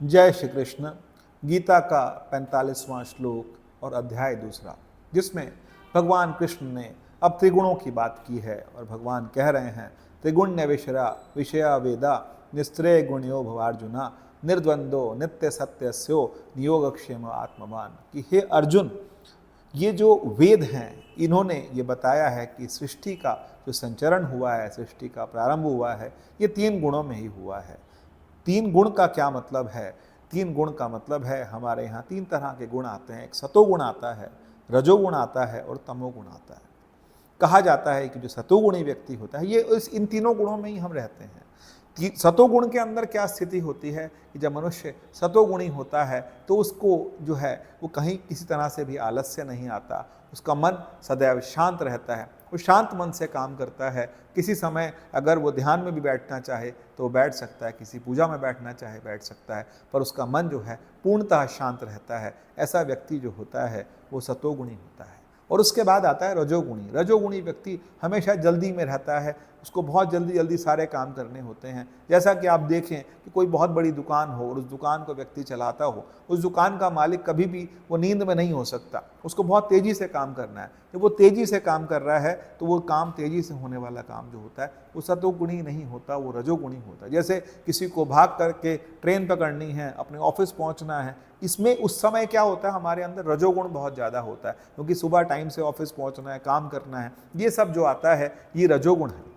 जय श्री कृष्ण। गीता का 45वां श्लोक और अध्याय दूसरा, जिसमें भगवान कृष्ण ने अब त्रिगुणों की बात की है और भगवान कह रहे हैं त्रिगुण्य विषया वेदा निस्त्रेय गुण्यो भवार्जुना निर्द्वंदो नित्य सत्यस्यो नियोगक्षेम आत्मवान। कि हे अर्जुन, ये जो वेद हैं इन्होंने ये बताया है कि सृष्टि का जो संचरण हुआ है, सृष्टि का प्रारंभ हुआ है, ये 3 गुणों में ही हुआ है। 3 गुण का क्या मतलब है? 3 गुण का मतलब है हमारे यहाँ 3 तरह के गुण आते हैं। एक सतोगुण आता है, रजोगुण आता है और तमोगुण आता है। कहा जाता है कि जो सतोगुणी व्यक्ति होता है ये इन तीनों गुणों में ही हम रहते हैं। कि सतोगुण के अंदर क्या स्थिति होती है कि जब मनुष्य सतोगुणी होता है तो उसको जो है वो कहीं किसी तरह से भी आलस्य नहीं आता, उसका मन सदैव शांत रहता है, वो शांत मन से काम करता है। किसी समय अगर वो ध्यान में भी बैठना चाहे तो वो बैठ सकता है, किसी पूजा में बैठना चाहे बैठ सकता है, पर उसका मन जो है पूर्णतः शांत रहता है। ऐसा व्यक्ति जो होता है वो सतोगुणी होता है। और उसके बाद आता है रजोगुणी। रजोगुणी व्यक्ति हमेशा जल्दी में रहता है, उसको बहुत जल्दी जल्दी सारे काम करने होते हैं। जैसा कि आप देखें कि कोई बहुत बड़ी दुकान हो और उस दुकान को व्यक्ति चलाता हो, उस दुकान का मालिक कभी भी वो नींद में नहीं हो सकता, उसको बहुत तेज़ी से काम करना है। जब वो तेज़ी से काम कर रहा है तो वो काम तेज़ी से होने वाला काम जो होता है वो सतोगुणी नहीं होता, वो रजोगुणी होता है। जैसे किसी को भाग करके ट्रेन पकड़नी है, अपने ऑफिस पहुंचना है, इसमें उस समय क्या होता है हमारे अंदर रजोगुण बहुत ज़्यादा होता है, क्योंकि सुबह टाइम से ऑफिस पहुंचना है, काम करना है, ये सब जो आता है ये रजोगुण है।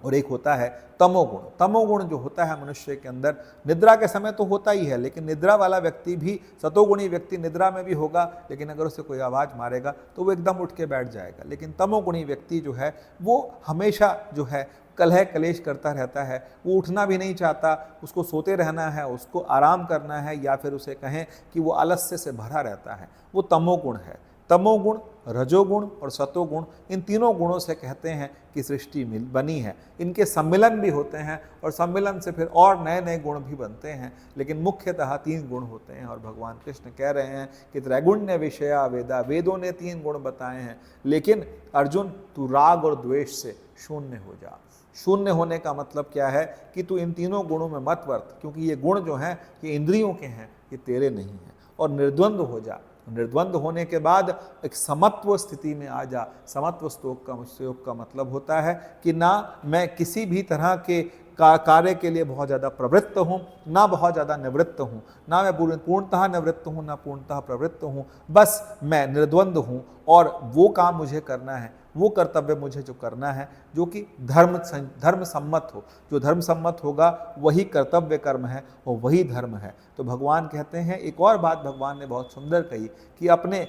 और एक होता है तमोगुण। तमोगुण जो होता है मनुष्य के अंदर निद्रा के समय तो होता ही है, लेकिन निद्रा वाला व्यक्ति भी, सतोगुणी व्यक्ति निद्रा में भी होगा, लेकिन अगर उसे कोई आवाज़ मारेगा तो वो एकदम उठ के बैठ जाएगा। लेकिन तमोगुणी व्यक्ति जो है वो हमेशा जो है कलह कलेश करता रहता है, वो उठना भी नहीं चाहता, उसको सोते रहना है, उसको आराम करना है, या फिर उसे कहें कि वो आलस्य से भरा रहता है, वो तमोगुण है। तमोगुण, रजोगुण और सतोगुण, इन तीनों गुणों से कहते हैं कि सृष्टि बनी है। इनके सम्मिलन भी होते हैं और सम्मिलन से फिर और नए नए गुण भी बनते हैं, लेकिन मुख्यतः 3 गुण होते हैं। और भगवान कृष्ण कह रहे हैं कि त्रैगुण्य विषया वेदा, वेदों ने 3 गुण बताए हैं, लेकिन अर्जुन तू राग और द्वेष से शून्य हो जा। शून्य होने का मतलब क्या है कि तू इन तीनों गुणों में मत वर्त, क्योंकि ये गुण जो हैं ये इंद्रियों के हैं, ये तेरे नहीं हैं। और निर्द्वंद हो जा। निर्द्वंद होने के बाद एक समत्व स्थिति में आ जा। समत्व श्लोक का मतलब होता है कि ना मैं किसी भी तरह के कार्य के लिए बहुत ज़्यादा प्रवृत्त हूँ, ना बहुत ज़्यादा निवृत्त हूँ, ना मैं पूर्णतः निवृत्त हूँ, ना पूर्णतः प्रवृत्त हूँ, बस मैं निर्द्वंद हूँ। और वो काम मुझे करना है, वो कर्तव्य मुझे जो करना है जो कि धर्म सम्मत हो, जो धर्म सम्मत होगा वही कर्तव्य कर्म है और वही धर्म है। तो भगवान कहते हैं, एक और बात भगवान ने बहुत सुंदर कही कि अपने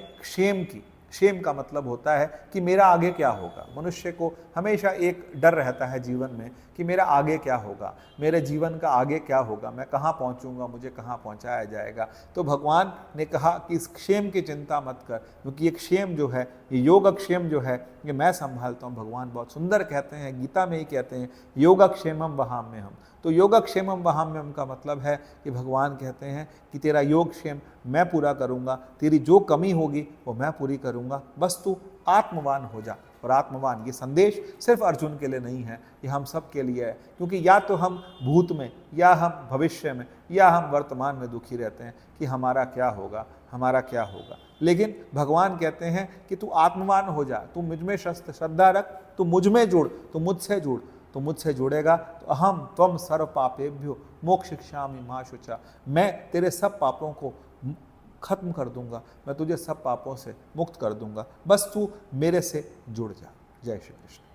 क्षेम का मतलब होता है कि मेरा आगे क्या होगा। मनुष्य को हमेशा एक डर रहता है जीवन में कि मेरा आगे क्या होगा, मेरे जीवन का आगे क्या होगा, मैं कहाँ पहुँचूंगा, मुझे कहाँ पहुँचाया जाएगा। तो भगवान ने कहा कि इस क्षेम की चिंता मत कर, क्योंकि ये क्षेम जो है, ये योगक्षेम जो है, ये मैं संभालता हूँ। भगवान बहुत सुंदर कहते हैं, गीता में ही कहते हैं योगक्षेमम वहाम्यहम्। तो योगक्षेमम वहाम्यहम् का मतलब है कि भगवान कहते हैं कि तेरा योगक्षेम मैं पूरा करूँगा, तेरी जो कमी होगी वो मैं पूरी करूँगा, बस तू आत्मवान हो जा। और आत्मवान, ये संदेश सिर्फ अर्जुन के लिए नहीं है, ये हम सब के लिए है। क्योंकि या तो हम भूत में, या हम भविष्य में, या हम वर्तमान में दुखी रहते हैं कि हमारा क्या होगा, हमारा क्या होगा। लेकिन भगवान कहते हैं कि तू आत्मवान हो जा, तू मुझ में श्रद्धा रख, तू मुझ में जुड़, तू मुझसे जुड़। तो मुझसे जुड़ेगा तो अहम त्वम सर्व पापेभ्यो मोक्षयिष्यामि मा शुचा, मैं तेरे सब पापों को खत्म कर दूंगा, मैं तुझे सब पापों से मुक्त कर दूंगा, बस तू मेरे से जुड़ जा। जय श्री कृष्ण।